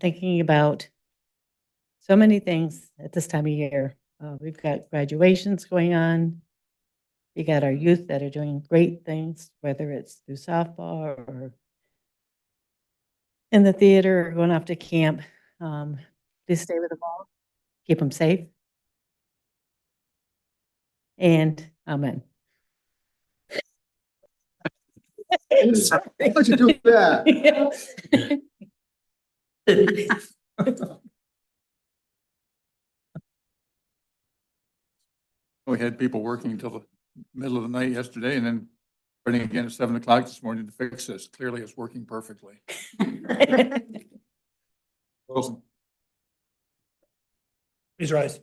thinking about so many things at this time of year. We've got graduations going on. We got our youth that are doing great things, whether it's through softball or in the theater or going off to camp. Please stay with the ball, keep them safe. And amen. How'd you do that? We had people working until the middle of the night yesterday and then running again at 7 o'clock this morning to fix this. Clearly it's working perfectly. Wilson. Please rise.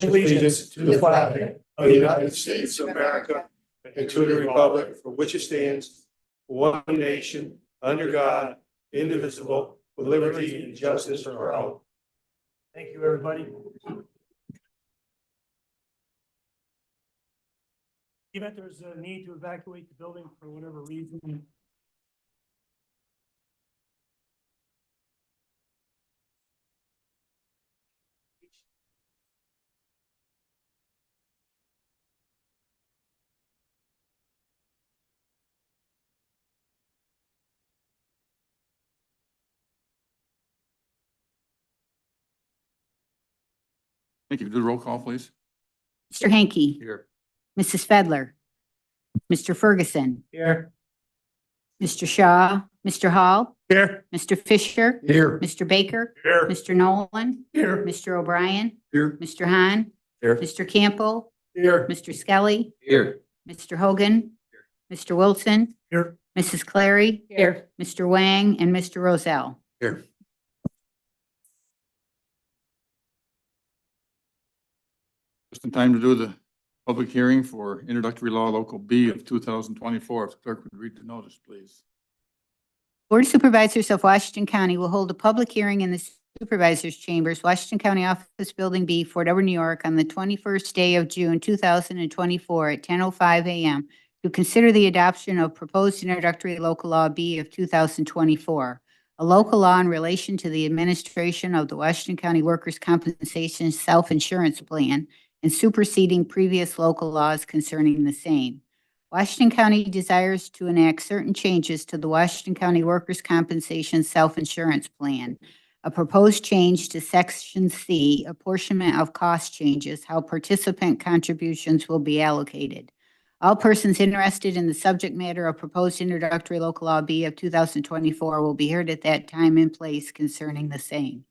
Allegiance to the flag of the United States of America and to the republic for which it stands, one nation, under God, indivisible, with liberty and justice for all. Thank you, everybody. Even if there's a need to evacuate the building for whatever reason, Thank you. Do the roll call, please. Mr. Hanky, Here. Mrs. Fedler, Mr. Ferguson, here. Mr. Shaw, Mr. Hall, Here. Mr. Fisher, Here. Mr. Baker, Here. Mr. Nolan, Here. Mr. O'Brien, Here. Mr. Hahn, Here. Mr. Campbell, Here. Mr. Skelly, Here. Mr. Hogan, Mr. Wilson, Here. Mrs. Clary, Here. Mr. Wang, and Mr. Rozell. Here. Just in time to do the public hearing for introductory law local B of 2024. If the clerk would read the notice, please. Board of Supervisors of Washington County will hold a public hearing in the Supervisors Chambers, Washington County Office Building B, Fort Edward, New York, on the 21st day of June 2024 at 10:05 a.m. to consider the adoption of proposed introductory local law B of 2024, a local law in relation to the administration of the Washington County Workers' Compensation Self-Insurance Plan and superseding previous local laws concerning the same. Washington County desires to enact certain changes to the Washington County Workers' Compensation Self-Insurance Plan. A proposed change to Section C, apportionment of cost changes, how participant contributions will be allocated. All persons interested in the subject matter of proposed introductory local law B of 2024 will be heard at that time and place concerning the same.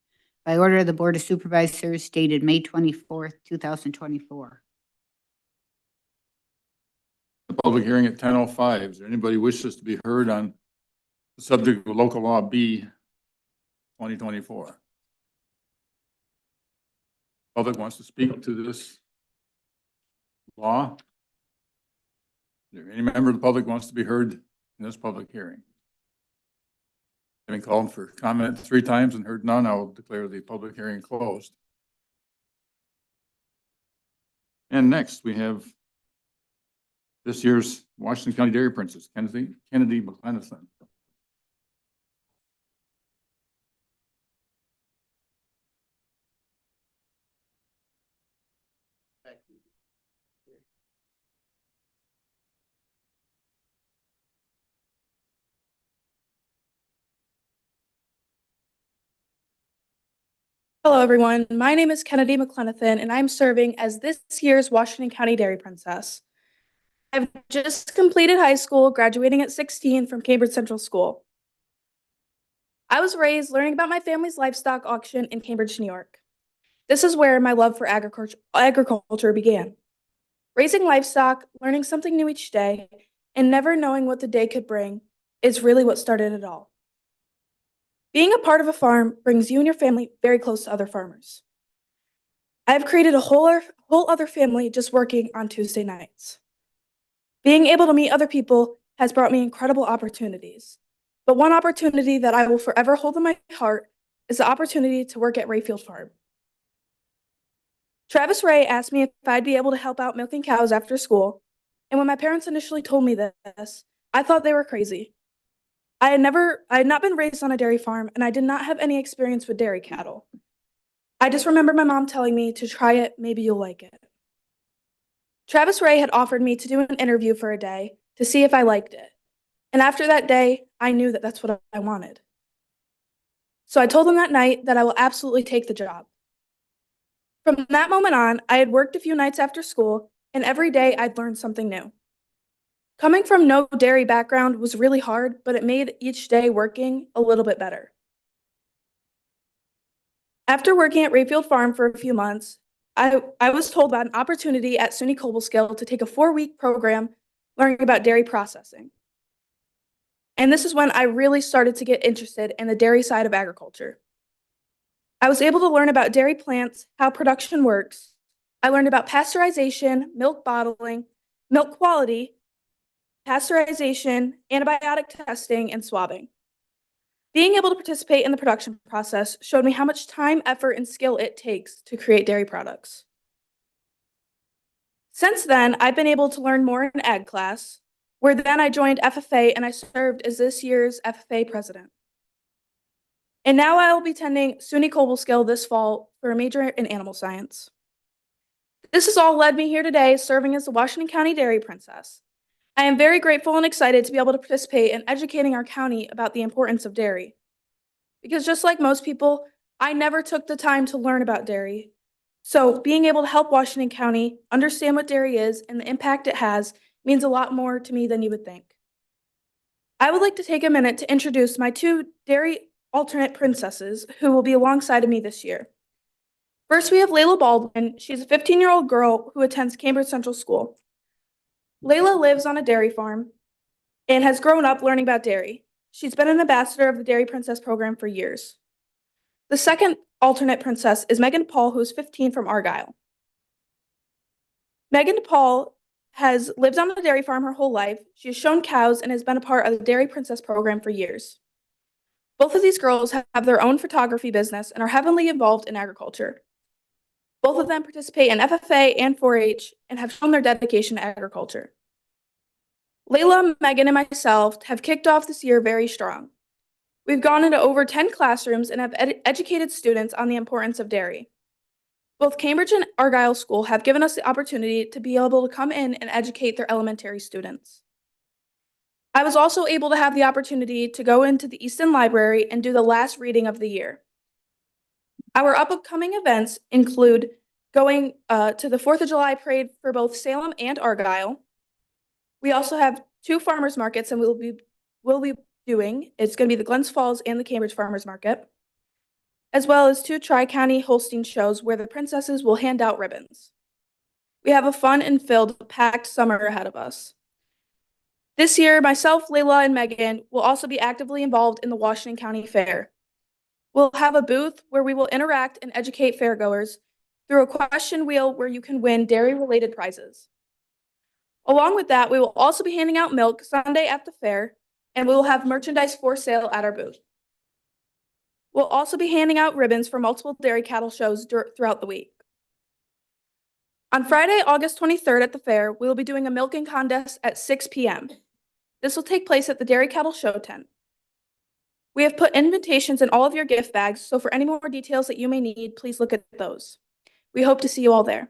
By order of the Board of Supervisors dated May 24th, 2024. The public hearing at 10:05. Is there anybody wishes to be heard on the subject of local law B 2024? Public wants to speak to this law? Is there any member of the public wants to be heard in this public hearing? Having called for comment 3 times and heard none, I will declare the public hearing closed. And next we have this year's Washington County Dairy Princess, Kennedy McLenison. Hello, everyone. My name is Kennedy McLenithan, and I'm serving as this year's Washington County Dairy Princess. I've just completed high school, graduating at 16 from Cambridge Central School. I was raised learning about my family's livestock auction in Cambridge, New York. This is where my love for agriculture began. Raising livestock, learning something new each day, and never knowing what the day could bring is really what started it all. Being a part of a farm brings you and your family very close to other farmers. I have created a whole other family just working on Tuesday nights. Being able to meet other people has brought me incredible opportunities. But one opportunity that I will forever hold in my heart is the opportunity to work at Rayfield Farm. Travis Ray asked me if I'd be able to help out milking cows after school, and when my parents initially told me this, I thought they were crazy. I had not been raised on a dairy farm, and I did not have any experience with dairy cattle. I just remember my mom telling me to try it, maybe you'll like it. Travis Ray had offered me to do an interview for a day to see if I liked it. And after that day, I knew that that's what I wanted. So I told him that night that I will absolutely take the job. From that moment on, I had worked a few nights after school, and every day I'd learn something new. Coming from no dairy background was really hard, but it made each day working a little bit better. After working at Rayfield Farm for a few months, I was told about an opportunity at SUNY Cobleskill to take a 4-week program learning about dairy processing. And this is when I really started to get interested in the dairy side of agriculture. I was able to learn about dairy plants, how production works. I learned about pasteurization, milk bottling, milk quality, pasteurization, antibiotic testing, and swabbing. Being able to participate in the production process showed me how much time, effort, and skill it takes to create dairy products. Since then, I've been able to learn more in ag class, where then I joined FFA and I served as this year's FFA president. And now I will be attending SUNY Cobleskill this fall for a major in animal science. This has all led me here today serving as the Washington County Dairy Princess. I am very grateful and excited to be able to participate in educating our county about the importance of dairy. Because just like most people, I never took the time to learn about dairy. So being able to help Washington County understand what dairy is and the impact it has means a lot more to me than you would think. I would like to take a minute to introduce my 2 dairy alternate princesses who will be alongside of me this year. First, we have Layla Baldwin. She's a 15-year-old girl who attends Cambridge Central School. Layla lives on a dairy farm and has grown up learning about dairy. She's been an ambassador of the Dairy Princess program for years. The second alternate princess is Megan Paul, who is 15 from Argyle. Megan Paul has lived on a dairy farm her whole life. She has shown cows and has been a part of the Dairy Princess program for years. Both of these girls have their own photography business and are heavily involved in agriculture. Both of them participate in FFA and 4-H and have shown their dedication to agriculture. Layla, Megan, and myself have kicked off this year very strong. We've gone into over 10 classrooms and have educated students on the importance of dairy. Both Cambridge and Argyle School have given us the opportunity to be able to come in and educate their elementary students. I was also able to have the opportunity to go into the Easton Library and do the last reading of the year. Our upcoming events include going to the 4th of July parade for both Salem and Argyle. We also have 2 farmers markets and we'll be doing. It's going to be the Glens Falls and the Cambridge Farmers Market, as well as 2 Tri-County Holstein shows where the princesses will hand out ribbons. We have a fun and filled, packed summer ahead of us. This year, myself, Layla, and Megan will also be actively involved in the Washington County Fair. We'll have a booth where we will interact and educate fairgoers through a question wheel where you can win dairy-related prizes. Along with that, we will also be handing out milk Sunday at the fair, and we will have merchandise for sale at our booth. We'll also be handing out ribbons for multiple dairy cattle shows throughout the week. On Friday, August 23rd at the fair, we will be doing a milking contest at 6 p.m. This will take place at the Dairy Cattle Show tent. We have put invitations in all of your gift bags, so for any more details that you may need, please look at those. We hope to see you all there.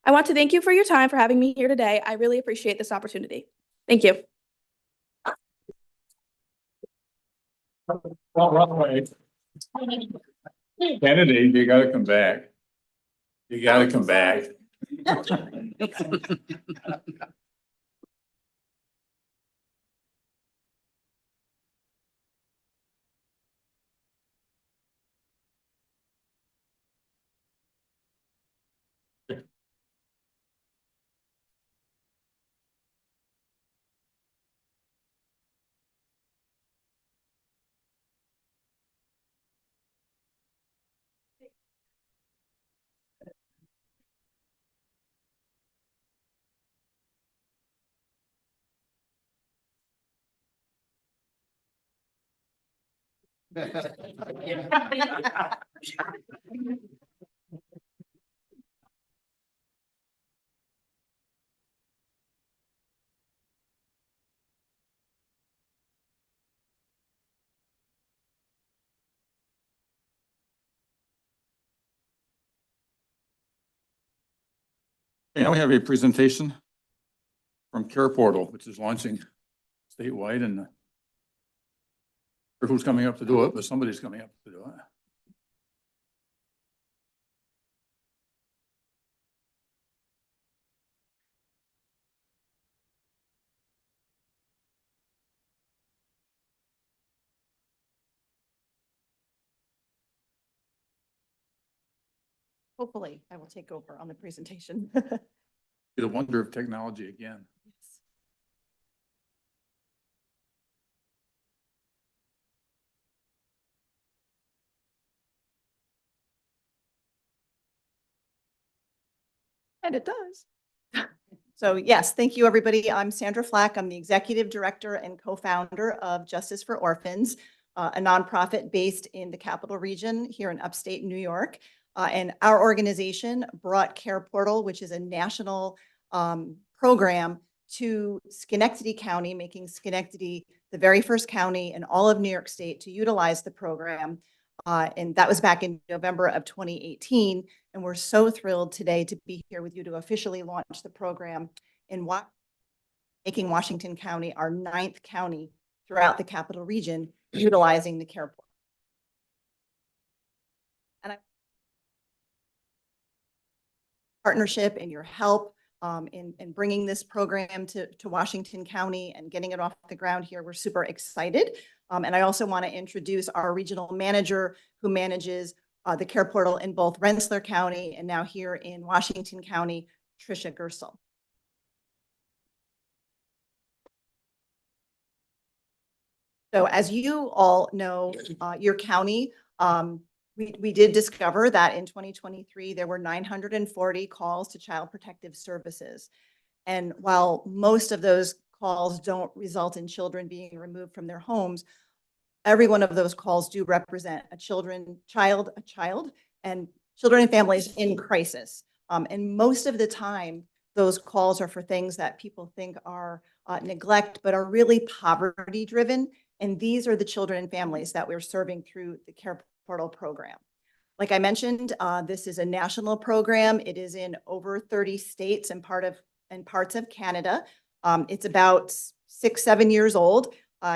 I want to thank you for your time for having me here today. I really appreciate this opportunity. Thank you. Well, run away. Kennedy, you gotta come back. You gotta come back. Okay, now we have a presentation from Care Portal, which is launching statewide, and who's coming up to do it, but somebody's coming up to do it. Hopefully, I will take over on the presentation. Be the wonder of technology again. And it does. So yes, thank you, everybody. I'm Sandra Flack. I'm the Executive Director and Co-founder of Justice for Orphans, a nonprofit based in the Capital Region here in upstate New York. And our organization brought Care Portal, which is a national program, to Schenectady County, making Schenectady the very first county in all of New York State to utilize the program. And that was back in November of 2018. And we're so thrilled today to be here with you to officially launch the program in making Washington County our 9th county throughout the Capital Region utilizing the Care Portal. And partnership and your help in bringing this program to Washington County and getting it off the ground here. We're super excited. And I also want to introduce our regional manager who manages the Care Portal in both Rensselaer County and now here in Washington County, Tricia Gersel. So as you all know, your county, we did discover that in 2023, there were 940 calls to Child Protective Services. And while most of those calls don't result in children being removed from their homes, every one of those calls do represent a child, and children and families in crisis. And most of the time, those calls are for things that people think are neglect, but are really poverty driven. And these are the children and families that we're serving through the Care Portal program. Like I mentioned, this is a national program. It is in over 30 states and parts of Canada. It's about 6-7 years old.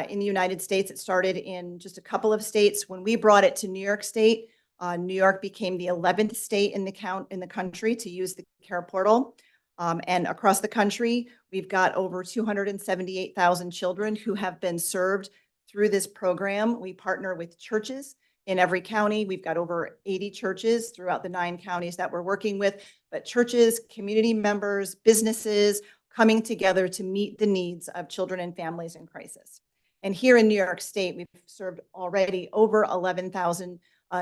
In the United States, it started in just a couple of states. When we brought it to New York State, New York became the 11th state in the country to use the Care Portal. And across the country, we've got over 278,000 children who have been served through this program. We partner with churches in every county. We've got over 80 churches throughout the 9 counties that we're working with, but churches, community members, businesses coming together to meet the needs of children and families in crisis. And here in New York State, we've served already over 11,000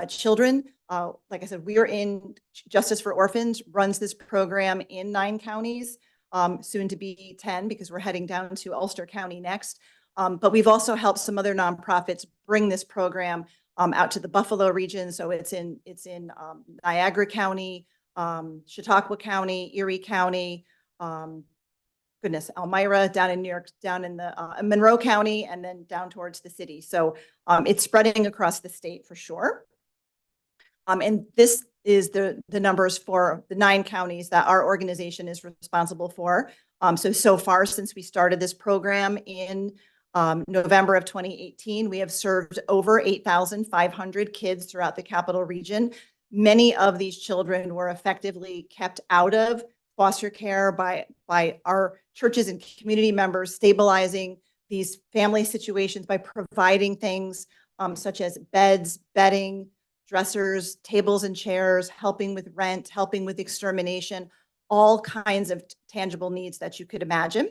children. Like I said, we are in Justice for Orphans, runs this program in 9 counties, soon to be 10 because we're heading down to Ulster County next. But we've also helped some other nonprofits bring this program out to the Buffalo region. So it's in Niagara County, Chautauqua County, Erie County, Elmira, down in New York, down in the Monroe County, and then down towards the city. So it's spreading across the state for sure. And this is the numbers for the 9 counties that our organization is responsible for. So far, since we started this program in November of 2018, we have served over 8,500 kids throughout the Capital Region. Many of these children were effectively kept out of foster care by our churches and community members, stabilizing these family situations by providing things such as beds, bedding, dressers, tables and chairs, helping with rent, helping with extermination, all kinds of tangible needs that you could imagine.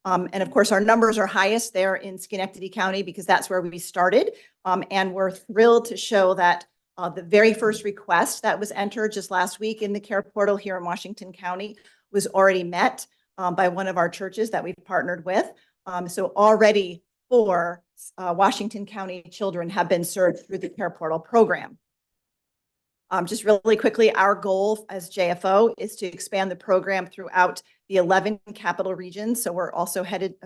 And of course, our numbers are highest there in Schenectady County because that's where we started. And we're thrilled to show that the very first request that was entered just last week in the Care Portal here in Washington County was already met by one of our churches that we've partnered with. So already 4 Washington County children have been served through the Care Portal program. Just really quickly, our goal as JFO is to expand the program throughout the 11 capital regions. So we're also headed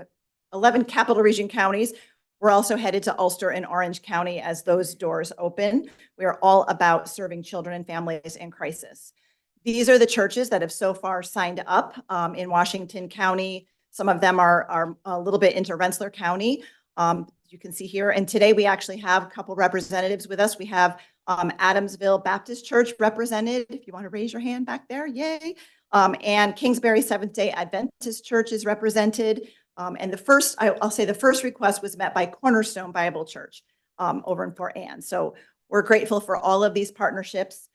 11 capital region counties. We're also headed to Ulster and Orange County as those doors open. We are all about serving children and families in crisis. These are the churches that have so far signed up in Washington County. Some of them are a little bit into Rensselaer County. You can see here. And today we actually have a couple representatives with us. We have Adamsville Baptist Church represented. If you want to raise your hand back there, yay. And Kingsbury Seventh-day Adventist Church is represented. And the first, I'll say the first request was met by Cornerstone Bible Church over in Fort Anne. So we're grateful for all of these partnerships.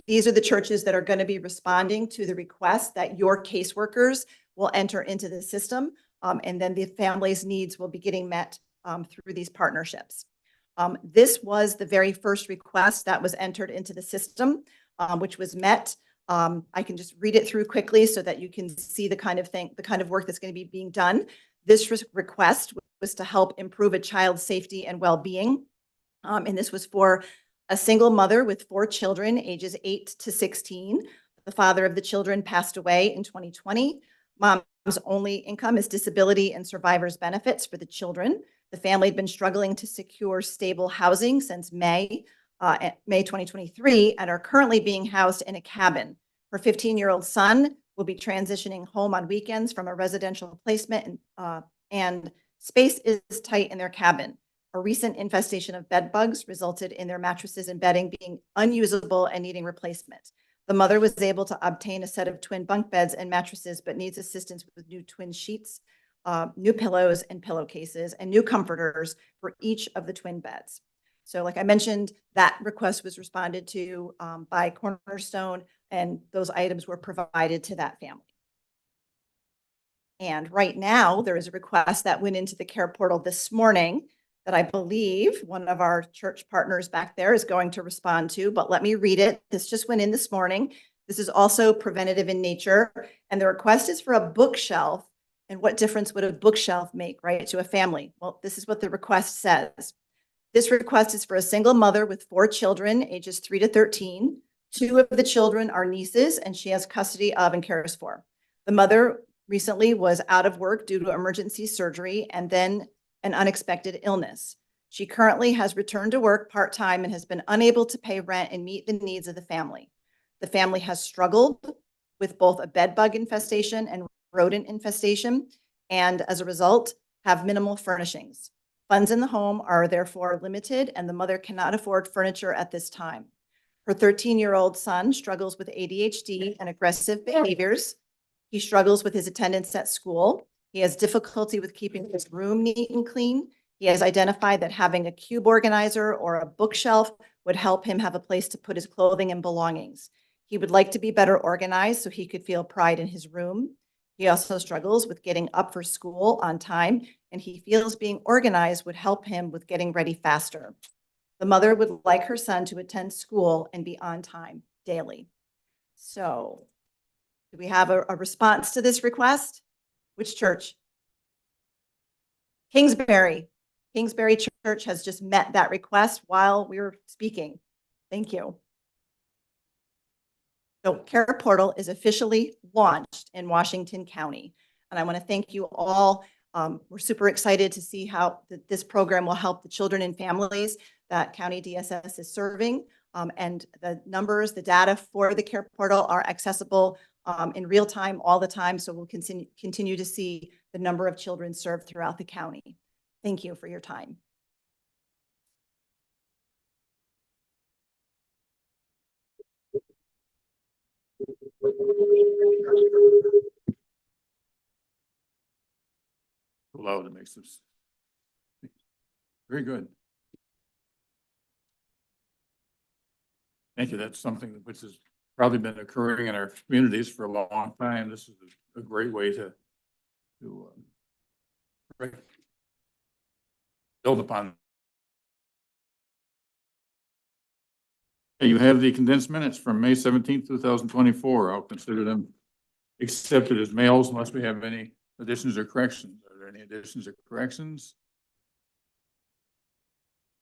These are the churches that are going to be responding to the request that your caseworkers will enter into the system. And then the family's needs will be getting met through these partnerships. This was the very first request that was entered into the system, which was met. I can just read it through quickly so that you can see the kind of work that's going to be being done. This request was to help improve a child's safety and well-being. And this was for a single mother with 4 children, ages 8 to 16. The father of the children passed away in 2020. Mom's only income is disability and survivor's benefits for the children. The family had been struggling to secure stable housing since May 2023, and are currently being housed in a cabin. Her 15-year-old son will be transitioning home on weekends from a residential placement, and space is tight in their cabin. A recent infestation of bed bugs resulted in their mattresses and bedding being unusable and needing replacement. The mother was able to obtain a set of twin bunk beds and mattresses, but needs assistance with new twin sheets, new pillows and pillowcases, and new comforters for each of the twin beds. So like I mentioned, that request was responded to by Cornerstone, and those items were provided to that family. And right now, there is a request that went into the care portal this morning that I believe one of our church partners back there is going to respond to, but let me read it. This just went in this morning. This is also preventative in nature, and the request is for a bookshelf. And what difference would a bookshelf make, right, to a family? Well, this is what the request says. This request is for a single mother with 4 children, ages 3 to 13. 2 of the children are nieces, and she has custody of and cares for. The mother recently was out of work due to emergency surgery and then an unexpected illness. She currently has returned to work part-time and has been unable to pay rent and meet the needs of the family. The family has struggled with both a bed bug infestation and rodent infestation, and as a result, have minimal furnishings. Funds in the home are therefore limited, and the mother cannot afford furniture at this time. Her 13-year-old son struggles with ADHD and aggressive behaviors. He struggles with his attendance at school. He has difficulty with keeping his room neat and clean. He has identified that having a cube organizer or a bookshelf would help him have a place to put his clothing and belongings. He would like to be better organized so he could feel pride in his room. He also struggles with getting up for school on time, and he feels being organized would help him with getting ready faster. The mother would like her son to attend school and be on time daily. So, do we have a response to this request? Which church? Kingsbury. Kingsbury Church has just met that request while we were speaking. Thank you. So Care Portal is officially launched in Washington County. And I want to thank you all. We're super excited to see how this program will help the children and families that County DSS is serving. And the numbers, the data for the Care Portal are accessible in real time all the time. So we'll continue to see the number of children served throughout the county. Thank you for your time. Allowed to make some. Very good. Thank you. That's something which has probably been occurring in our communities for a long time. This is a great way to build upon. You have the condensed minutes from May 17th, 2024. I'll consider them accepted as mails unless we have any additions or corrections. Are there any additions or corrections?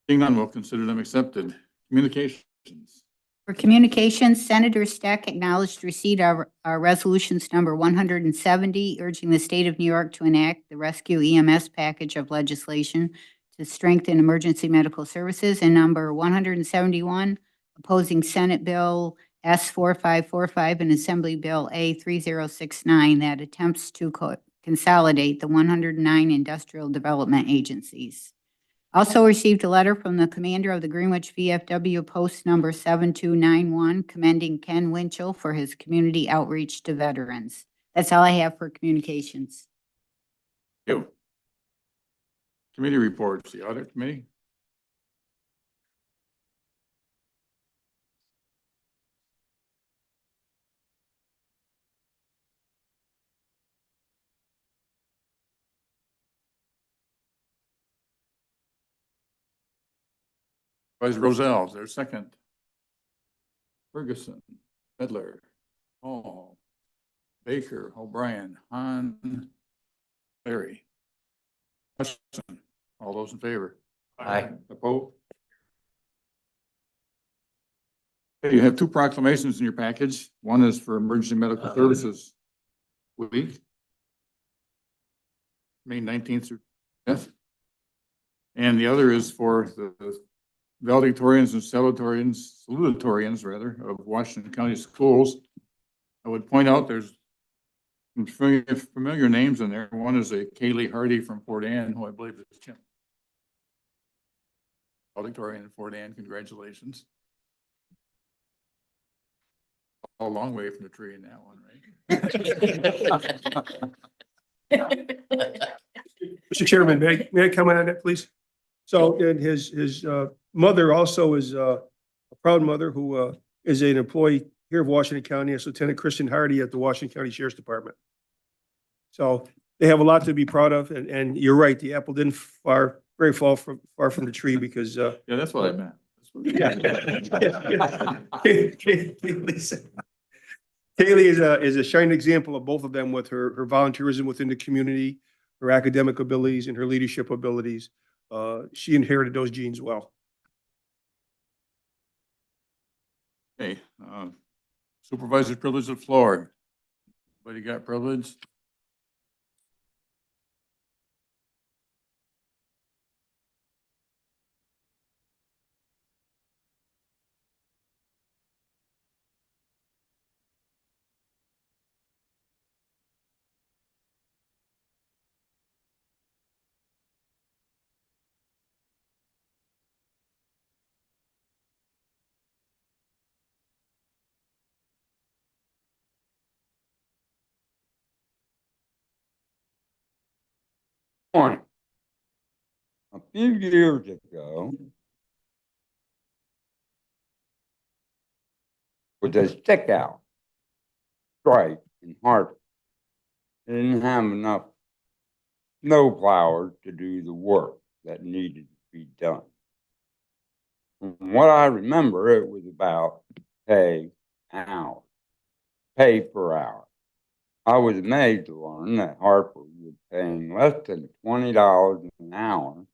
Seeing none, we'll consider them accepted. Communications. For communications, Senator Steck acknowledged receipt of our resolutions number 170, urging the state of New York to enact the Rescue EMS package of legislation to strengthen emergency medical services, and number 171, opposing Senate Bill S4545 and Assembly Bill A3069 that attempts to consolidate the 109 industrial development agencies. Also received a letter from the commander of the Greenwich VFW Post Number 7291 commending Ken Winchell for his community outreach to veterans. That's all I have for communications. You. Committee reports, the audit committee. Vice Roselle, is there a second? Ferguson, Medler, Hall, Baker, O'Brien, Hahn, Larry. Question, all those in favor? Aye. Opposed? Okay, you have two proclamations in your package. One is for Emergency Medical Services Week, May 19th through 10th. And the other is for the valedictorians and salutatorians rather, of Washington County Schools. I would point out there's some familiar names in there. One is a Kaylee Hardy from Fort Ann, who I believe is Kim. Valedictorian in Fort Ann, congratulations. A long way from the tree in that one, right? Mr. Chairman, may I comment on that, please? So, and his mother also is a proud mother who is an employee here of Washington County, as Lieutenant Kristen Hardy at the Washington County Sheriff's Department. So they have a lot to be proud of, and you're right, the apple didn't far from the tree because Yeah, that's what I meant. Kaylee is a shining example of both of them with her volunteerism within the community, her academic abilities, and her leadership abilities. She inherited those genes well. Okay, supervisor's privilege of the floor. Anybody got privilege? Point. A few years ago, with a stick out strike in Hartford, they didn't have enough snow plowers to do the work that needed to be done. From what I remember, it was about pay hour, pay per hour. I was amazed to learn that Hartford was paying less than $20 an hour.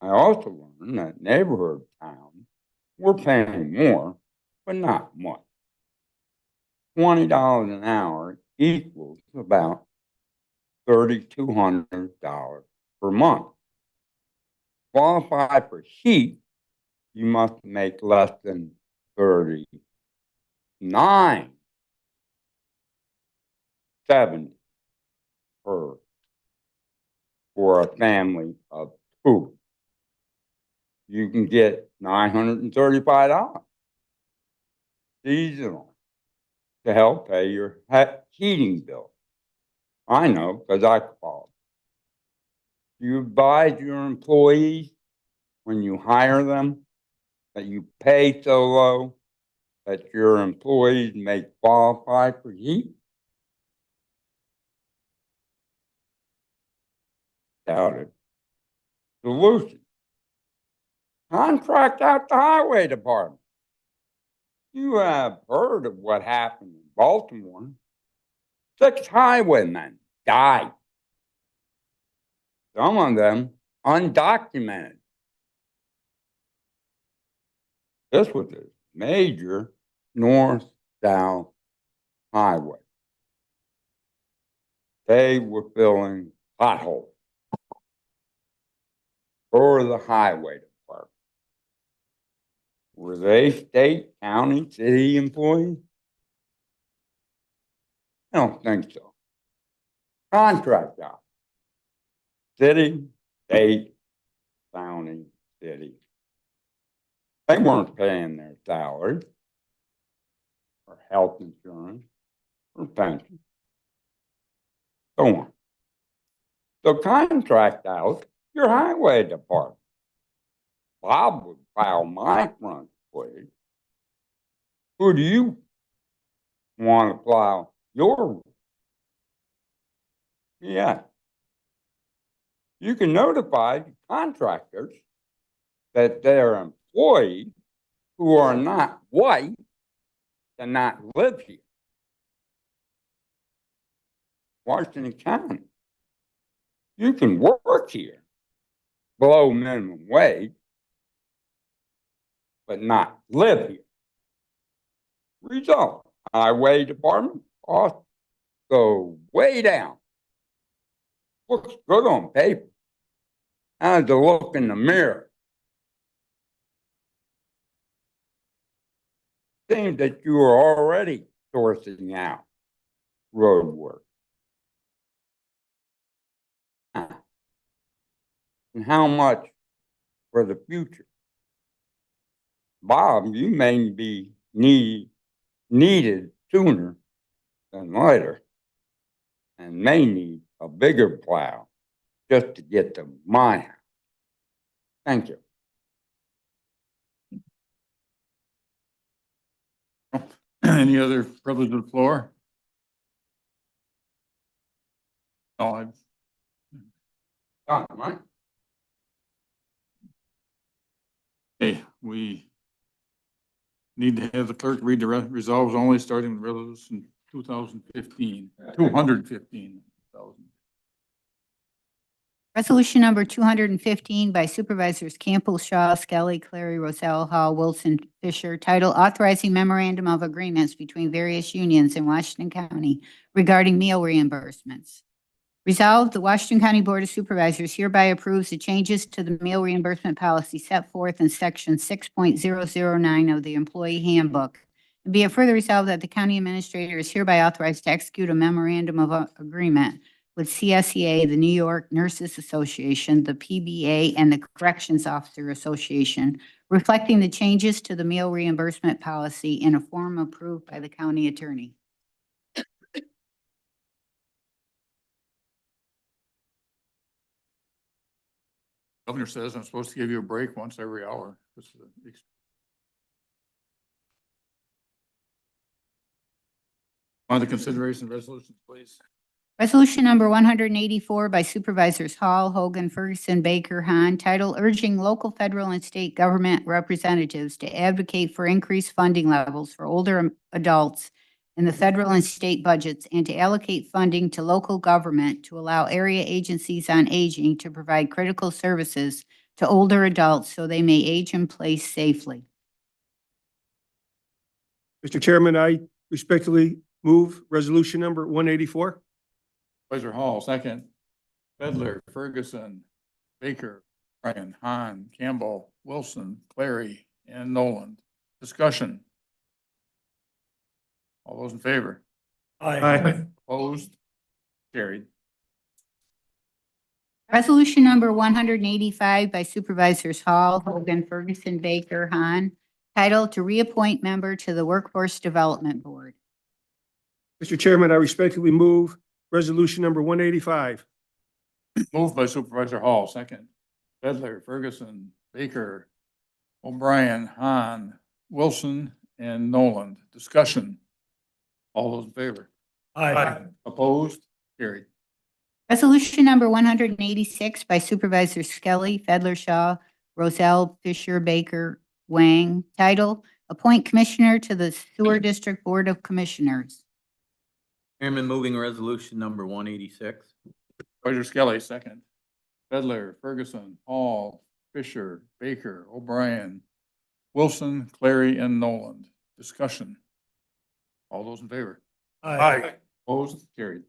I also learned that neighborhood towns were paying more, but not much. $20 an hour equals about $3,200 per month. Qualify for heat, you must make less than $39.70 for a family of two. You can get $935 seasonal to help pay your heating bill. I know because I qualify. You advise your employees when you hire them that you pay so low that your employees may qualify for heat? Doubt it. Solution. Contract out the highway department. You have heard of what happened in Baltimore. 6 highwaymen died. Some of them undocumented. This was a major north-south highway. They were filling potholes for the highway department. Were they state, county, city employees? I don't think so. Contract out. City, state, county, city. They weren't paying their salary or health insurance or pension. Go on. So contract out your highway department. Bob would file my front wage. Who do you want to plow your? Yeah. You can notify contractors that their employees who are not white cannot live here. Washington County. You can work here below minimum wage, but not live here. Result, highway department costs go way down. Looks good on paper. How's it look in the mirror? Seems that you are already sourcing out road work. And how much for the future? Bob, you may be needed sooner than later and may need a bigger plow just to get to my house. Thank you. Any other privilege of the floor? No, Right? hey, we need to have the clerk read the resolves only starting with resolution 2,015, 215,000. Resolution number 215 by Supervisors Campbell, Shaw, Skelly, Clary, Roselle, Hall, Wilson, Fisher, title authorizing memorandum of agreements between various unions in Washington County regarding meal reimbursements. Resolved, the Washington County Board of Supervisors hereby approves the changes to the meal reimbursement policy set forth in section 6.009 of the Employee Handbook. And be it further resolved that the county administrator is hereby authorized to execute a memorandum of agreement with CSEA, the New York Nurses Association, the PBA, and the Corrections Officer Association, reflecting the changes to the meal reimbursement policy in a form approved by the county attorney. Governor says I'm supposed to give you a break once every hour. On the consideration of resolutions, please. Resolution number 184 by Supervisors Hall, Hogan, Ferguson, Baker, Hahn, title urging local, federal, and state government representatives to advocate for increased funding levels for older adults in the federal and state budgets and to allocate funding to local government to allow area agencies on aging to provide critical services to older adults so they may age in place safely. Mr. Chairman, I respectfully move resolution number 184. Supervisor Hall, second. Bedler, Ferguson, Baker, Bryan, Hahn, Campbell, Wilson, Clary, and Nolan. Discussion. All those in favor? Aye. Opposed? Carried. Resolution number 185 by Supervisors Hall, Hogan, Ferguson, Baker, Hahn, title to reappoint member to the Workforce Development Board. Mr. Chairman, I respectfully move resolution number 185. Moved by Supervisor Hall, second. Bedler, Ferguson, Baker, O'Brien, Hahn, Wilson, and Nolan. Discussion. All those in favor? Aye. Opposed? Carried. Resolution number 186 by Supervisors Skelly, Fedler, Shaw, Roselle, Fisher, Baker, Wang, title appoint commissioner to the Sewer District Board of Commissioners. Chairman, moving resolution number 186. Supervisor Skelly, second. Bedler, Ferguson, Hall, Fisher, Baker, O'Brien, Wilson, Clary, and Nolan. Discussion. All those in favor? Aye. Opposed? Carried.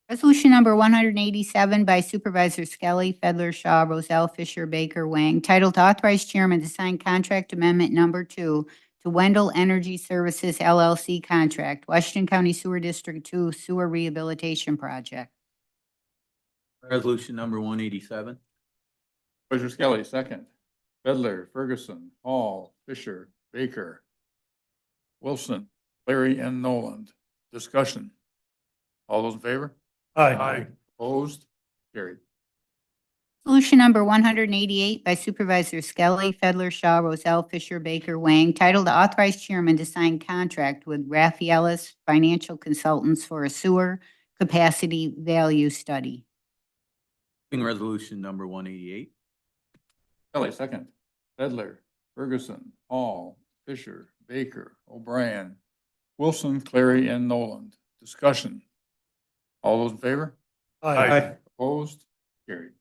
Resolution number 187 by Supervisor Skelly, Fedler, Shaw, Roselle, Fisher, Baker, Wang, titled to authorize chairman to sign contract amendment number 2 to Wendell Energy Services LLC contract, Washington County Sewer District 2 Sewer Rehabilitation Project. Resolution number 187. Supervisor Skelly, second. Fedler, Ferguson, Hall, Fisher, Baker, Wilson, Larry, and Noland. Discussion. All those in favor? Aye. Opposed? Carried. Resolution number 188 by Supervisor Skelly, Fedler, Shaw, Roselle, Fisher, Baker, Wang, titled to authorize chairman to sign contract with Rafaelis Financial Consultants for a sewer capacity value study. Moving resolution number 188. Skelly, second. Fedler, Ferguson, Hall, Fisher, Baker, O'Brien, Wilson, Clary, and Noland. Discussion. All those in favor? Aye. Opposed? Carried.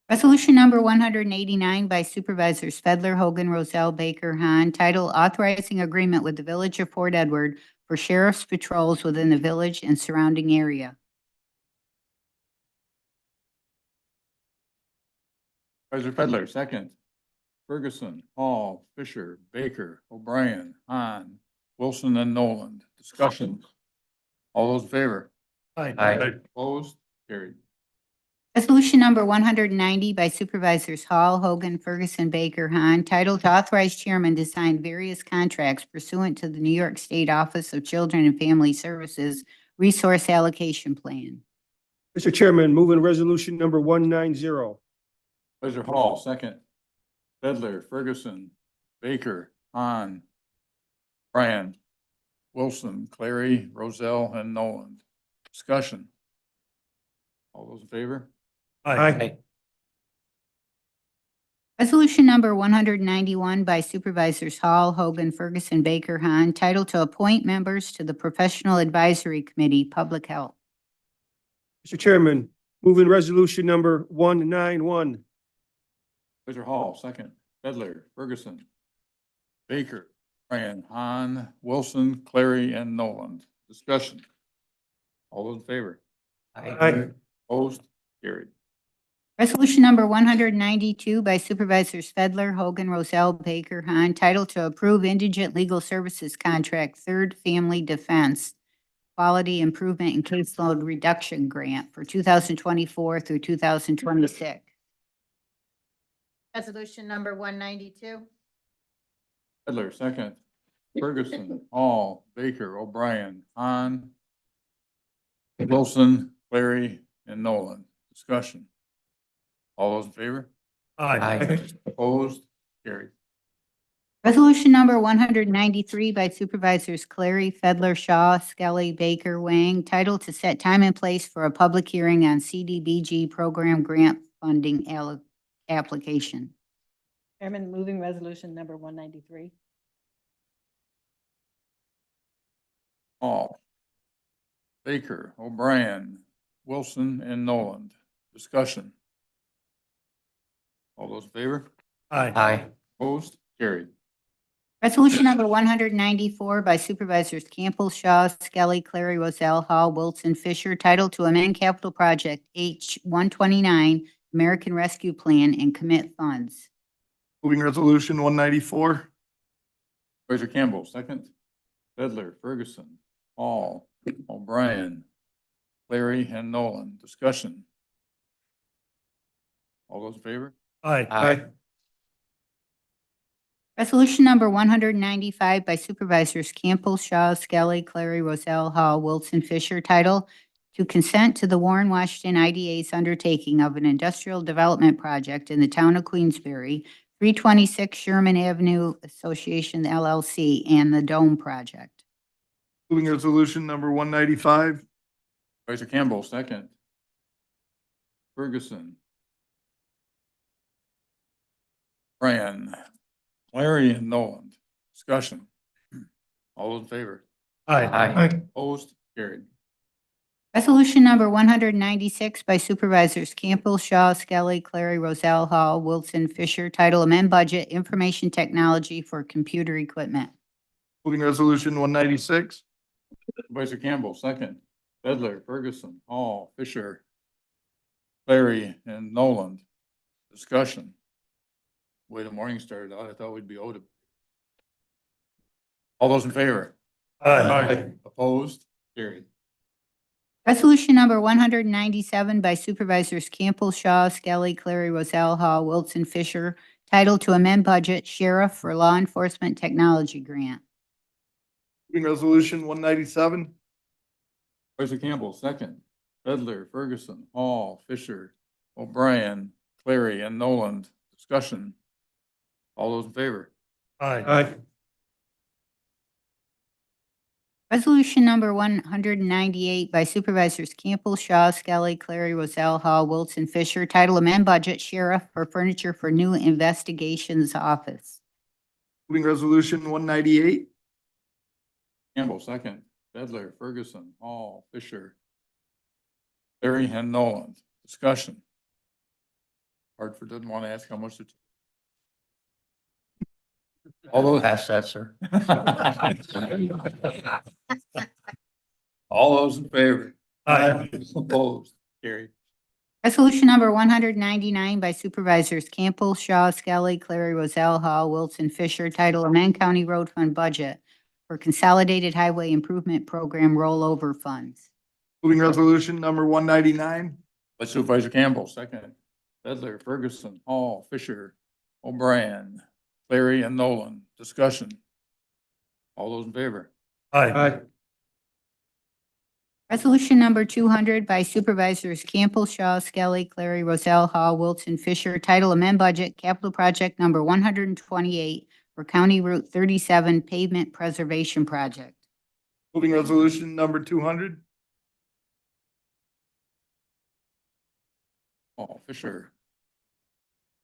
Resolution number 189 by Supervisors Fedler, Hogan, Roselle, Baker, Hahn, title authorizing agreement with the Village of Fort Edward for sheriff's patrols within the village and surrounding area. Supervisor Fedler, second. Ferguson, Hall, Fisher, Baker, O'Brien, Hahn, Wilson, and Noland. Discussion. All those in favor? Aye. Opposed? Carried. Resolution number 190 by Supervisors Hall, Hogan, Ferguson, Baker, Hahn, titled to authorize chairman to sign various contracts pursuant to the New York State Office of Children and Family Services Resource Allocation Plan. Mr. Chairman, moving resolution number 190. Supervisor Hall, second. Fedler, Ferguson, Baker, Hahn, Bryan, Wilson, Clary, Roselle, and Noland. Discussion. All those in favor? Aye. Resolution number 191 by Supervisors Hall, Hogan, Ferguson, Baker, Hahn, titled to appoint members to the Professional Advisory Committee, Public Health. Mr. Chairman, moving resolution number 191. Supervisor Hall, second. Fedler, Ferguson, Baker, Bryan, Hahn, Wilson, Clary, and Noland. Discussion. All those in favor? Aye. Opposed? Carried. Resolution number 192 by Supervisors Fedler, Hogan, Roselle, Baker, Hahn, titled to approve indigent legal services contract, Third Family Defense, Quality Improvement and Caseload Reduction Grant for 2024 through 2026. Resolution number 192. Fedler, second. Ferguson, Hall, Baker, O'Brien, Hahn, Wilson, Clary, and Noland. Discussion. All those in favor? Aye. Opposed? Carried. Resolution number 193 by Supervisors Clary, Fedler, Shaw, Skelly, Baker, Wang, titled to set time and place for a public hearing on CDBG program grant funding application. Chairman, moving resolution number 193. Hall, Baker, O'Brien, Wilson, and Noland. Discussion. All those in favor? Aye. Opposed? Carried. Resolution number 194 by Supervisors Campbell, Shaw, Skelly, Clary, Roselle, Hall, Wilson, Fisher, titled to amend capital project H-129 American Rescue Plan and commit funds. Moving resolution 194. Supervisor Campbell, second. Fedler, Ferguson, Hall, O'Brien, Clary, and Noland. Discussion. All those in favor? Aye. Resolution number 195 by Supervisors Campbell, Shaw, Skelly, Clary, Roselle, Hall, Wilson, Fisher, title to consent to the Warren, Washington IDA's undertaking of an industrial development project in the town of Queensbury, 326 Sherman Avenue Association LLC, and the Dome Project. Moving resolution number 195. Supervisor Campbell, second. Ferguson, Bryan, Clary, and Noland. Discussion. All those in favor? Aye. Opposed? Carried. Resolution number 196 by Supervisors Campbell, Shaw, Skelly, Clary, Roselle, Hall, Wilson, Fisher, title amend budget, information technology for computer equipment. Moving resolution 196. Supervisor Campbell, second. Bedler, Ferguson, Hall, Fisher, Clary, and Noland. Discussion. Way the morning started out, I thought we'd be owed it. All those in favor? Aye. Opposed? Carried. Resolution number 197 by Supervisors Campbell, Shaw, Skelly, Clary, Roselle, Hall, Wilson, Fisher, title to amend budget Sheriff for Law Enforcement Technology Grant. Moving resolution 197. Supervisor Campbell, second. Bedler, Ferguson, Hall, Fisher, O'Brien, Clary, and Noland. Discussion. All those in favor? Aye. Resolution number 198 by Supervisors Campbell, Shaw, Skelly, Clary, Roselle, Hall, Wilson, Fisher, title amend budget Sheriff for furniture for new investigations office. Moving resolution 198. Campbell, second. Bedler, Ferguson, Hall, Fisher, Clary, and Noland. Discussion. Hartford doesn't want to ask how much it's. All those. Pass that, sir. All those in favor? Aye. Opposed? Carried. Resolution number 199 by Supervisors Campbell, Shaw, Skelly, Clary, Roselle, Hall, Wilson, Fisher, title amend County Road Fund budget for Consolidated Highway Improvement Program rollover funds. Moving resolution number 199. By Supervisor Campbell, second. Bedler, Ferguson, Hall, Fisher, O'Brien, Clary, and Nolan. Discussion. All those in favor? Aye. Resolution number 200 by Supervisors Campbell, Shaw, Skelly, Clary, Roselle, Hall, Wilson, Fisher, title amend budget capital project number 128 for County Route 37 pavement preservation project. Moving resolution number 200. Hall, Fisher,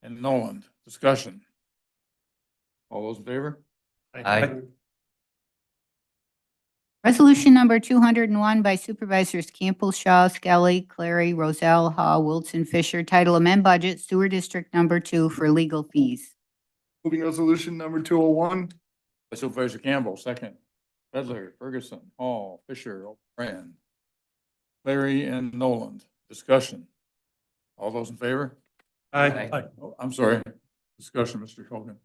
and Nolan. Discussion. All those in favor? Aye. Resolution number 201 by Supervisors Campbell, Shaw, Skelly, Clary, Roselle, Hall, Wilson, Fisher, title amend budget sewer district number 2 for legal fees. Moving resolution number 201. By Supervisor Campbell, second. Bedler, Ferguson, Hall, Fisher, O'Brien, Clary, and Nolan. Discussion. All those in favor? Aye. Oh, I'm sorry. Discussion, Mr. Hogan.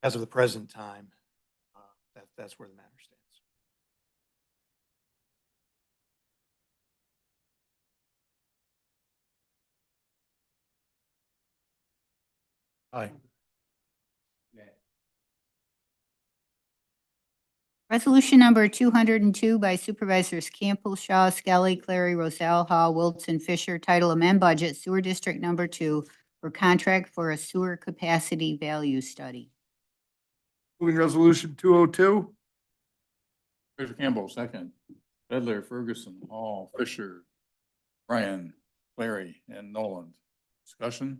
As of the present time, that's where the matter stands. Aye. Resolution number 202 by Supervisors Campbell, Shaw, Skelly, Clary, Roselle, Hall, Wilson, Fisher, title amend budget sewer district number 2 for contract for a sewer capacity value study. Moving resolution 202. Supervisor Campbell, second. Bedler, Ferguson, Hall, Fisher, Bryan, Clary, and Nolan. Discussion.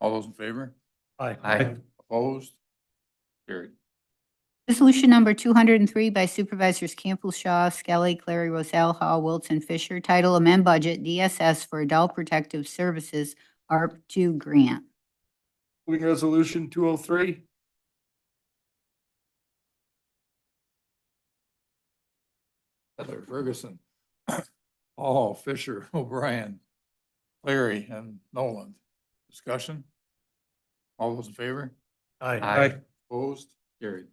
All those in favor? Aye. Opposed? Carried. Resolution number 203 by Supervisors Campbell, Shaw, Skelly, Clary, Roselle, Hall, Wilson, Fisher, title amend budget DSS for Adult Protective Services ARP2 grant. Moving resolution 203. Bedler, Ferguson, Hall, Fisher, O'Brien, Clary, and Nolan. Discussion. All those in favor? Aye. Opposed? Carried.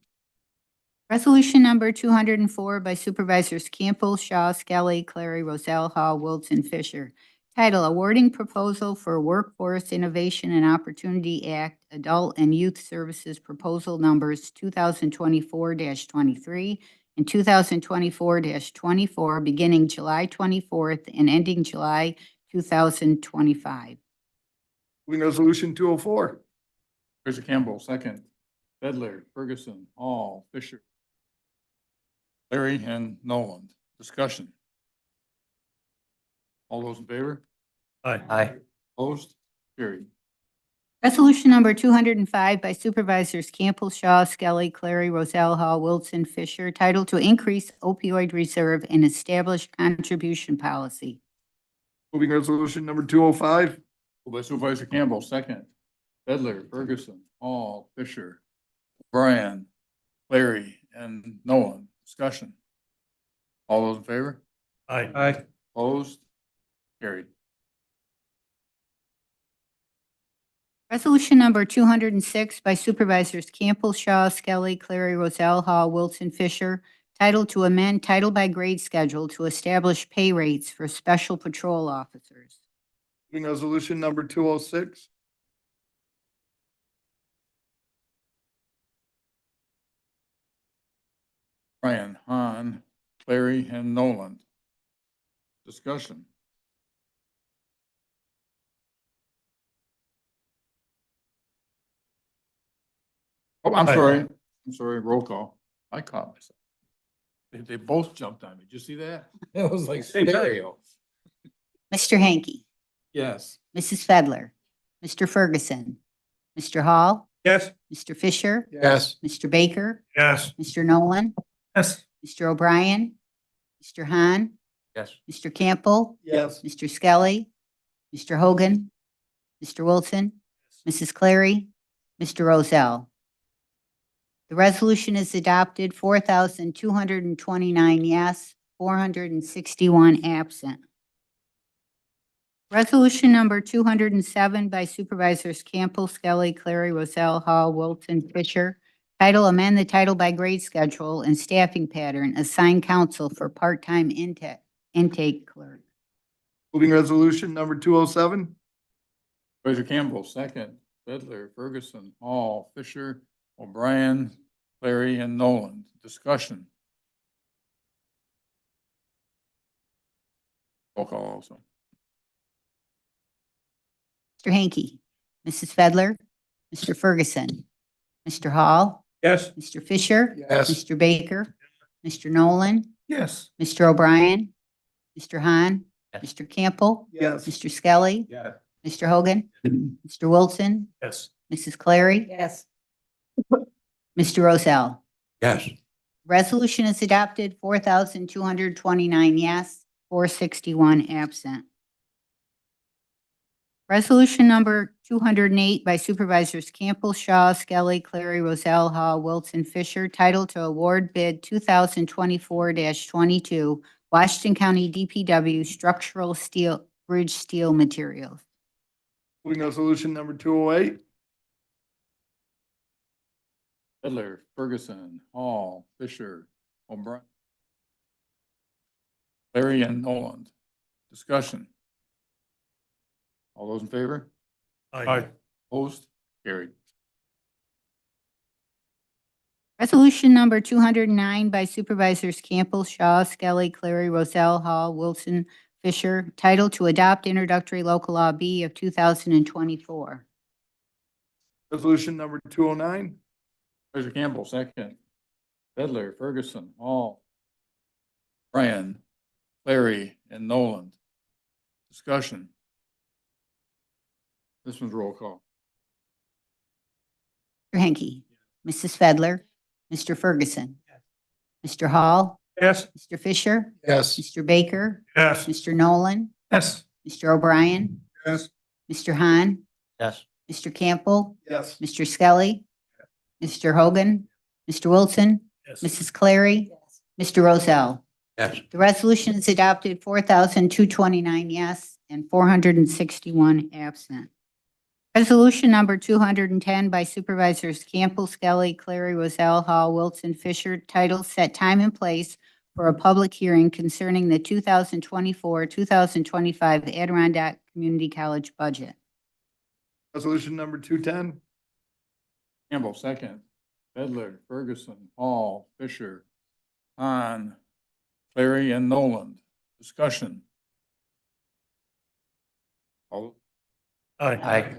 Resolution number 204 by Supervisors Campbell, Shaw, Skelly, Clary, Roselle, Hall, Wilson, Fisher. Title, Awarding Proposal for Workforce Innovation and Opportunity Act Adult and Youth Services Proposal Numbers 2024-23 and 2024-24, beginning July 24th and ending July 2025. Moving resolution 204. Supervisor Campbell, second. Fedler, Ferguson, Hall, Fisher, Larry, and Nolan. Discussion. All those in favor? Aye. Opposed? Carried. Resolution number 205 by Supervisors Campbell, Shaw, Skelly, Clary, Roselle, Hall, Wilson, Fisher, title to increase opioid reserve and establish contribution policy. Moving resolution number 205. Moved by Supervisor Campbell, second. Fedler, Ferguson, Hall, Fisher, Bryan, Larry, and Nolan. Discussion. All those in favor? Aye. Opposed? Carried. Resolution number 206 by Supervisors Campbell, Shaw, Skelly, Clary, Roselle, Hall, Wilson, Fisher, title to amend title by grade schedule to establish pay rates for special patrol officers. Moving resolution number 206. Bryan, Hahn, Larry, and Nolan. Discussion. Oh, I'm sorry, roll call. I caught myself. They both jumped on me. Did you see that? It was like stereo. Mr. Hanky, Yes. Mrs. Fedler, Mr. Ferguson, Mr. Hall, Yes. Mr. Fisher, Yes. Mr. Baker, Yes. Mr. Nolan, Yes. Mr. O'Brien, Mr. Hahn, Yes. Mr. Campbell, Yes. Mr. Skelly, Mr. Hogan, Mr. Wilson, Mrs. Clary, Mr. Rozell. The resolution is adopted, 4,229 yes, 461 absent. Resolution number 207 by Supervisors Campbell, Skelly, Clary, Roselle, Hall, Wilson, Fisher. Title, amend the title by grade schedule and staffing pattern, assign counsel for part-time intake clerk. Moving resolution number 207. Supervisor Campbell, second. Fedler, Ferguson, Hall, Fisher, O'Brien, Larry, and Nolan. Discussion. Roll call also. Mr. Hanky, Mrs. Fedler, Mr. Ferguson, Mr. Hall, Yes. Mr. Fisher, Yes. Mr. Baker, Mr. Nolan, Yes. Mr. O'Brien, Mr. Hahn, Yes. Mr. Campbell, Yes. Mr. Skelly, Yeah. Mr. Hogan, Mr. Wilson, Yes. Mrs. Clary, Yes. Mr. Rozell. Yes. Resolution is adopted, 4,229 yes, 461 absent. Resolution number 208 by Supervisors Campbell, Shaw, Skelly, Clary, Roselle, Hall, Wilson, Fisher, title to award bid 2024-22, Washington County DPW structural steel, bridge steel materials. Moving resolution number 208. Fedler, Ferguson, Hall, Fisher, O'Brien, Larry, and Nolan. Discussion. All those in favor? Aye. Opposed? Carried. Resolution number 209 by Supervisors Campbell, Shaw, Skelly, Clary, Roselle, Hall, Wilson, Fisher, title to adopt introductory local law B of 2024. Resolution number 209. Supervisor Campbell, second. Fedler, Ferguson, Hall, Bryan, Larry, and Nolan. Discussion. This one's roll call. Mr. Hanky, Mrs. Fedler, Mr. Ferguson, Mr. Hall, Yes. Mr. Fisher, Yes. Mr. Baker, Yes. Mr. Nolan, Yes. Mr. O'Brien, Yes. Mr. Hahn, Yes. Mr. Campbell, Yes. Mr. Skelly, Mr. Hogan, Mr. Wilson, Yes. Mrs. Clary, Mr. Rozell. Yes. The resolution is adopted, 4,229 yes and 461 absent. Resolution number 210 by Supervisors Campbell, Skelly, Clary, Roselle, Hall, Wilson, Fisher, title set time and place for a public hearing concerning the 2024-2025 Adirondack Community College budget. Resolution number 210. Campbell, second. Bedler, Ferguson, Hall, Fisher, Hahn, Clary, and Noland. Discussion. All, Aye.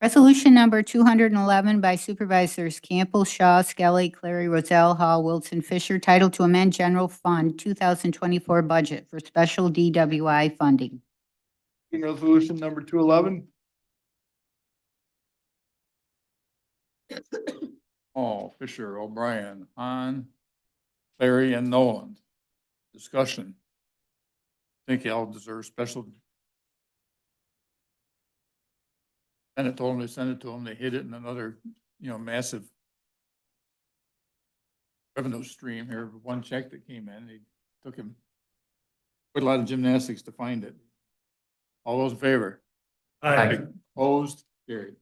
Resolution number 211 by Supervisors Campbell, Shaw, Skelly, Clary, Roselle, Hall, Wilson, Fisher, title to amend General Fund 2024 budget for special DWI funding. Resolution number 211. Hall, Fisher, O'Brien, Hahn, Clary, and Noland. Discussion. Think y'all deserve special. And it told them, they sent it to them, they hit it in another, massive revenue stream here. One check that came in, they took him quite a lot of gymnastics to find it. All those in favor? Aye. Opposed? Carried.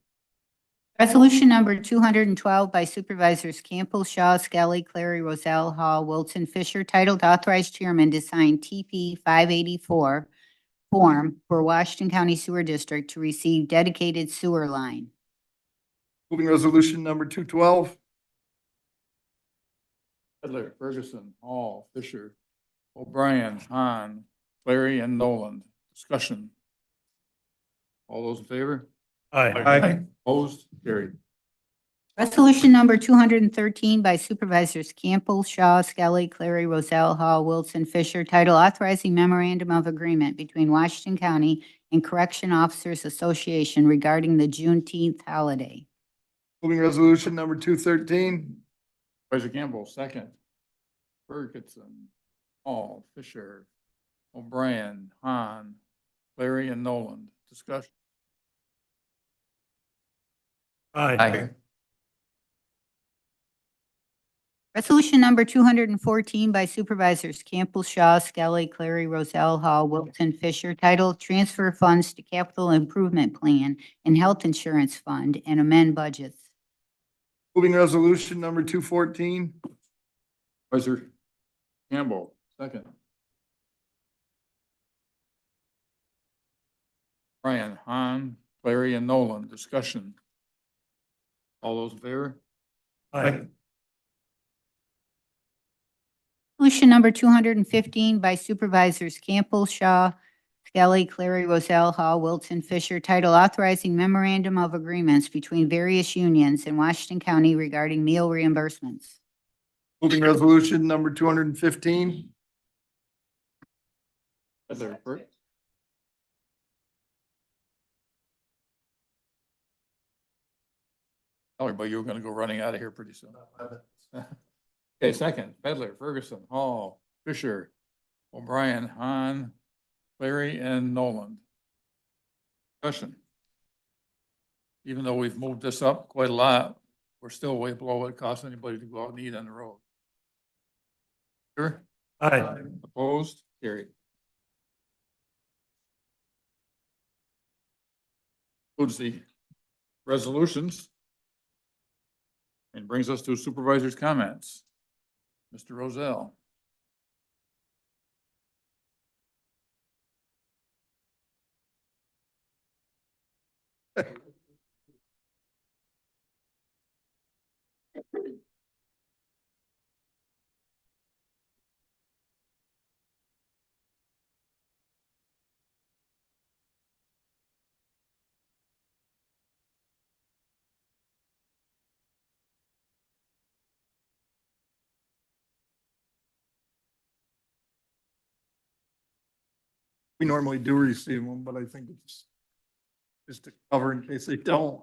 Resolution number 212 by Supervisors Campbell, Shaw, Skelly, Clary, Roselle, Hall, Wilson, Fisher, titled authorized chairman to sign TP 584 form for Washington County Sewer District to receive dedicated sewer line. Moving resolution number 212. Pedler, Ferguson, Hall, Fisher, O'Brien, Hahn, Clary, and Noland. Discussion. All those in favor? Aye. Opposed? Carried. Resolution number 213 by Supervisors Campbell, Shaw, Skelly, Clary, Roselle, Hall, Wilson, Fisher, title authorizing memorandum of agreement between Washington County and Correction Officers Association regarding the Juneteenth holiday. Moving resolution number 213. Supervisor Campbell, second. Ferguson, Hall, Fisher, O'Brien, Hahn, Clary, and Noland. Discussion. Aye. Resolution number 214 by Supervisors Campbell, Shaw, Skelly, Clary, Roselle, Hall, Wilson, Fisher, titled Transfer Funds to Capital Improvement Plan and Health Insurance Fund and amend budgets. Moving resolution number 214. Supervisor Campbell, second. Brian, Hahn, Clary, and Noland. Discussion. All those in favor? Aye. Resolution number 215 by Supervisors Campbell, Shaw, Skelly, Clary, Roselle, Hall, Wilson, Fisher, title authorizing memorandum of agreements between various unions in Washington County regarding meal reimbursements. Moving resolution number 215. Pedler, but you were gonna go running out of here pretty soon. Okay, second, Pedler, Ferguson, Hall, Fisher, O'Brien, Hahn, Clary, and Noland. Discussion. Even though we've moved this up quite a lot, we're still way below what it costs anybody to go out and eat on the road. Sure? Aye. Opposed? Carried. Includes the resolutions and brings us to supervisors' comments. Mr. Rozell. We normally do receive them, but I think it's just to cover in case they don't.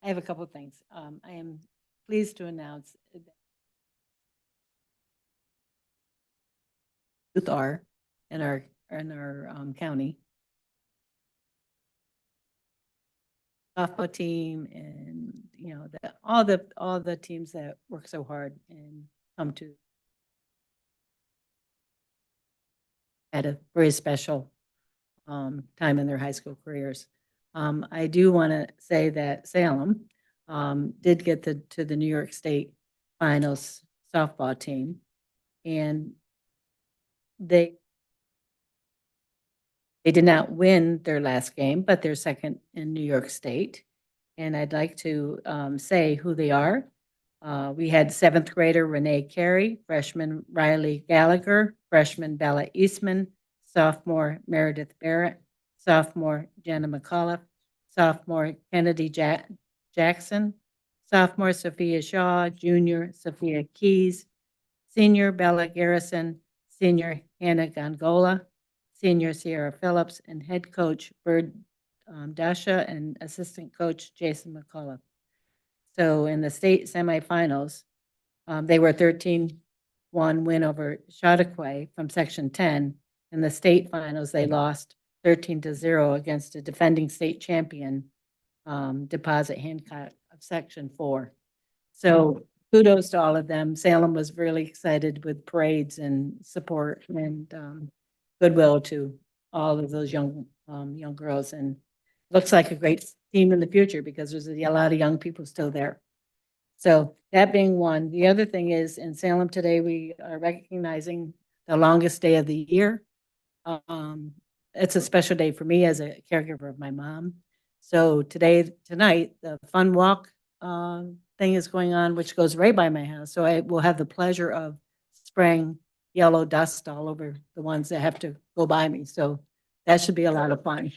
I have a couple of things. I am pleased to announce that youth are in our county. Softball team and, you know, all the teams that work so hard and come to at a very special time in their high school careers. I do want to say that Salem did get to the New York State Finals softball team, and they did not win their last game, but they're second in New York State. And I'd like to say who they are. We had seventh grader Renee Carey, freshman Riley Gallagher, freshman Bella Eastman, sophomore Meredith Barrett, sophomore Jenna McCullough, sophomore Kennedy Jackson, sophomore Sophia Shaw, junior Sophia Keys, senior Bella Garrison, senior Hannah Gongola, senior Sierra Phillips, and head coach Bird Dasha and assistant coach Jason McCullough. So in the state semifinals, they were 13-1 win over Chautauqua from Section 10. In the state finals, they lost 13-0 against a defending state champion, Deposit Hancock of Section 4. So kudos to all of them. Salem was really excited with parades and support and goodwill to all of those young girls, and looks like a great team in the future because there's a lot of young people still there. So that being one, the other thing is in Salem today, we are recognizing the longest day of the year. It's a special day for me as a caregiver of my mom. So tonight, the fun walk thing is going on, which goes right by my house. So I will have the pleasure of spraying yellow dust all over the ones that have to go by me. So that should be a lot of fun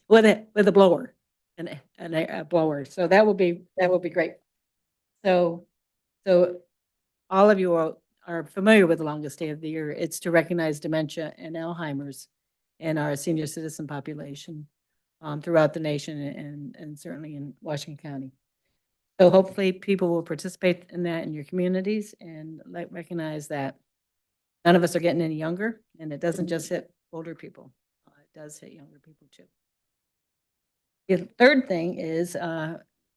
with a blower and a blower. So that will be great. So all of you are familiar with the longest day of the year. It's to recognize dementia and Alzheimer's in our senior citizen population throughout the nation and certainly in Washington County. So hopefully people will participate in that in your communities and recognize that none of us are getting any younger, and it doesn't just hit older people. It does hit younger people too. The third thing is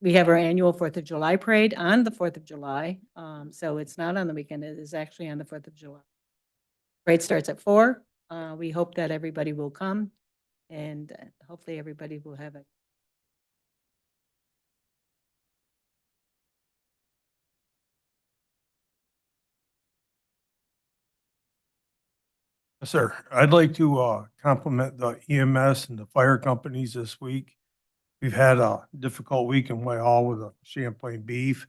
we have our annual 4th of July parade on the 4th of July. So it's not on the weekend, it is actually on the 4th of July. Parade starts at 4. We hope that everybody will come, and hopefully everybody will have a Yes, sir. I'd like to compliment the EMS and the fire companies this week. We've had a difficult week in Whitehall with the Champlain beef,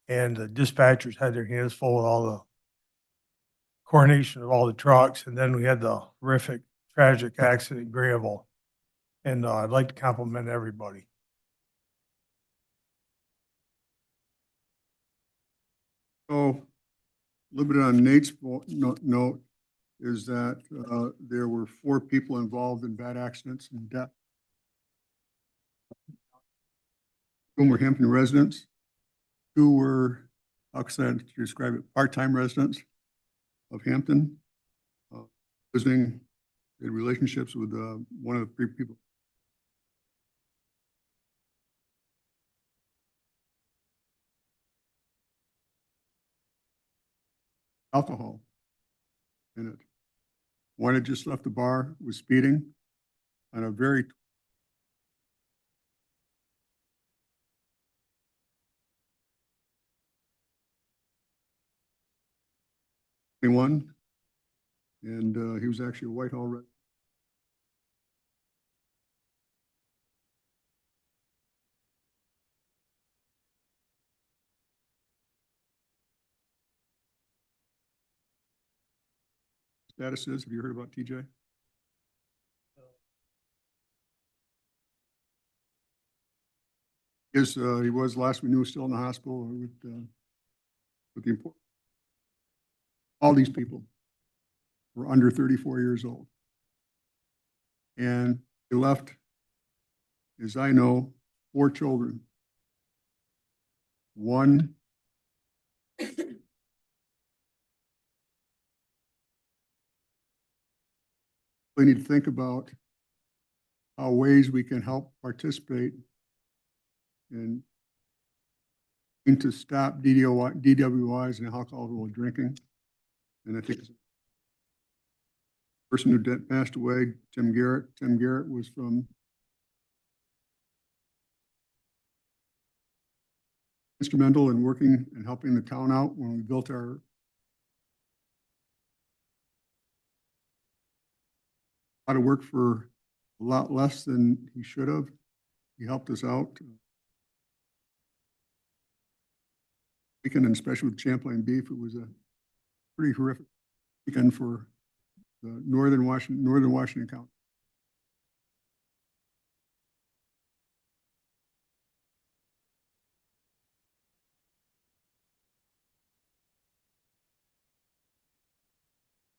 and the dispatchers had their hands full with all the coordination of all the trucks, and then we had the horrific, tragic accident in Grayville. And I'd like to compliment everybody. So, a little bit on Nate's note is that there were 4 people involved in bad accidents and death. Whom were Hampton residents. 2 were, how can I describe it, part-time residents of Hampton, visiting, had relationships with one of the 3 people. Alcohol in it. One had just left the bar, was speeding on a very one, and he was actually a Whitehall resident. Status is, have you heard about TJ? Yes, he was, last we knew, still in the hospital with the important. All these people were under 34 years old. And they left, as I know, 4 children. One we need to think about how ways we can help participate in to stop DWIs and alcohol drinking. And I think the person who passed away, Tim Garrett. Tim Garrett was from instrumental in working and helping the town out when we built our lot of work for a lot less than he should have. He helped us out. Weekend, and especially with Champlain beef, it was a pretty horrific weekend for the northern Washington County.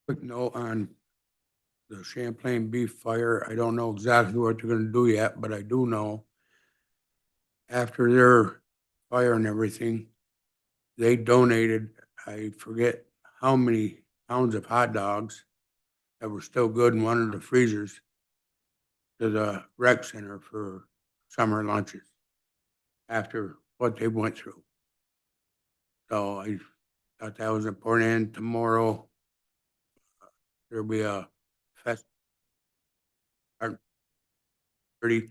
Quick note on the Champlain beef fire. I don't know exactly what they're gonna do yet, but I do know after their fire and everything, they donated, I forget how many pounds of hot dogs that were still good in one of the freezers to the rec center for summer lunches after what they went through. So I thought that was important. And tomorrow, there'll be a fest, 30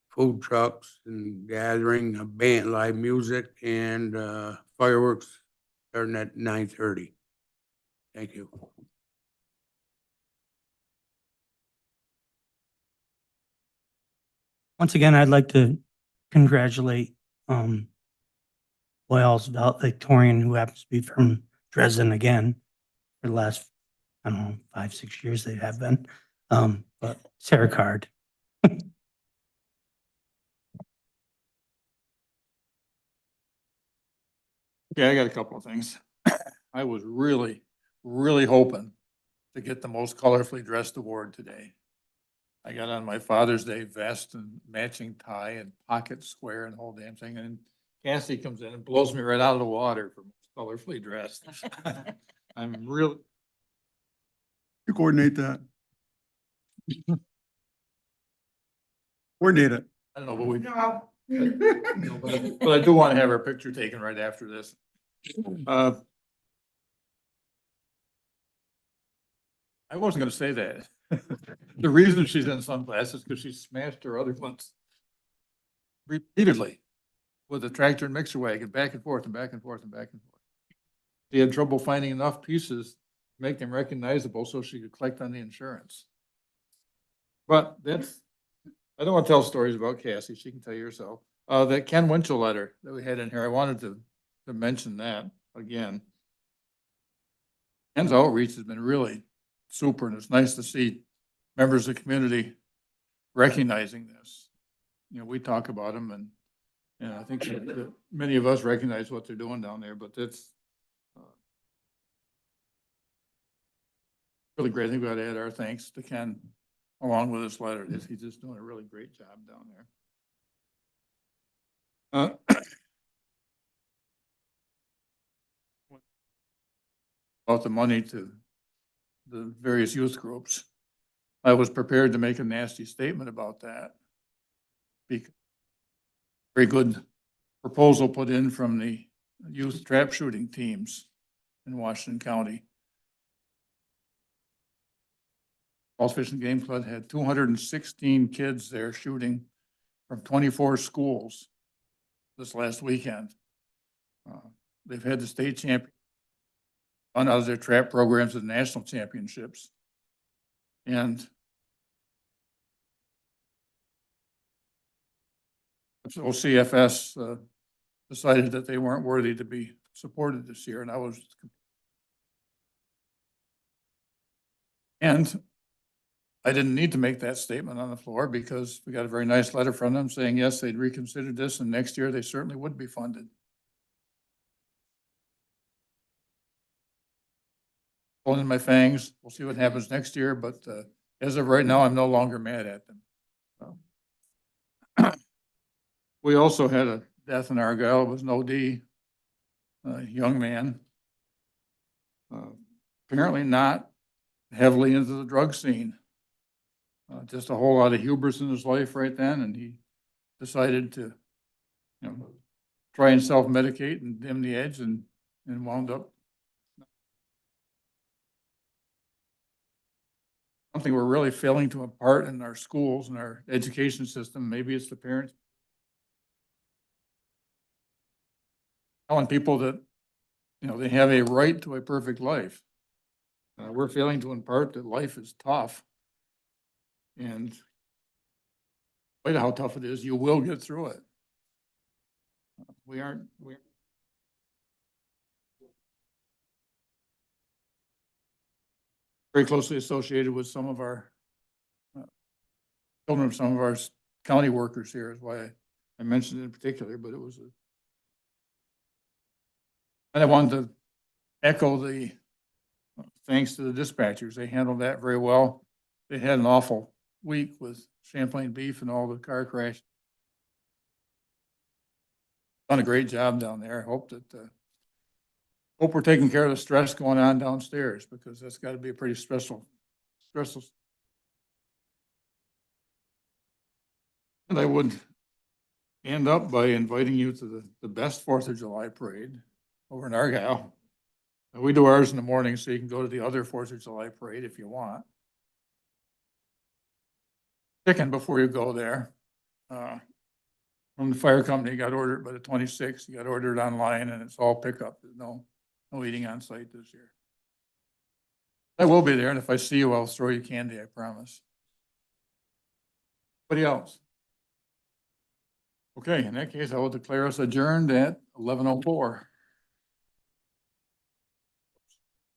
food trucks and gathering, a band, live music, and fireworks starting at 9:30. Thank you. Once again, I'd like to congratulate Wales Victorian, who happens to be from Dresden again, for the last, I don't know, 5, 6 years they have been. But Sarah Card. Okay, I got a couple of things. I was really, really hoping to get the most colorfully dressed award today. I got on my Father's Day vest and matching tie and pocket square and the whole damn thing, and Cassie comes in and blows me right out of the water for most colorfully dressed. I'm real. You coordinate that. Coordinate it. I don't know, but we. No. But I do want to have her picture taken right after this. I wasn't gonna say that. The reason she's in sunglasses is because she smashed her other ones repeatedly with a tractor and mixer wagon, back and forth and back and forth and back and forth. She had trouble finding enough pieces to make them recognizable so she could collect on the insurance. But that's, I don't want to tell stories about Cassie. She can tell you herself. That Ken Winchell letter that we had in here, I wanted to mention that again. Ken's outreach has been really super, and it's nice to see members of the community recognizing this. You know, we talk about them, and I think that many of us recognize what they're doing down there, but it's really great. I think we ought to add our thanks to Ken along with this letter. He's just doing a really great job down there. About the money to the various youth groups. I was prepared to make a nasty statement about that. Very good proposal put in from the youth trap shooting teams in Washington County. Falls Fishing Game Club had 216 kids there shooting from 24 schools this last weekend. They've had the state champion on out of their trap programs at national championships. And so OCFS decided that they weren't worthy to be supported this year, and I was. And I didn't need to make that statement on the floor because we got a very nice letter from them saying, yes, they'd reconsidered this, and next year they certainly would be funded. Pulling in my fangs. We'll see what happens next year, but as of right now, I'm no longer mad at them. So. We also had a death in Argyle. It was an OD, young man. Apparently not heavily into the drug scene. Just a whole lot of hubris in his life right then, and he decided to, try and self-medicate and dim the edge and wound up. Something we're really failing to impart in our schools and our education system. Maybe it's the parents. Telling people that, they have a right to a perfect life. We're failing to impart that life is tough. And despite how tough it is, you will get through it. We're very closely associated with some of our children of some of our county workers here is why I mentioned it in particular, but it was and I wanted to echo the thanks to the dispatchers. They handled that very well. They had an awful week with Champlain Beef and all the car crash. Done a great job down there. I hope that hope we're taking care of the stress going on downstairs, because that's got to be a pretty stressful. And I would end up by inviting you to the best 4th of July parade over in Argyle. We do ours in the morning, so you can go to the other 4th of July parade if you want. Chicken before you go there. From the fire company, got ordered by the 26th. You got ordered online, and it's all pickup. There's no eating on site this year. I will be there, and if I see you, I'll throw you candy, I promise. Anybody else? Okay, in that case, I will declare us adjourned at 11:04.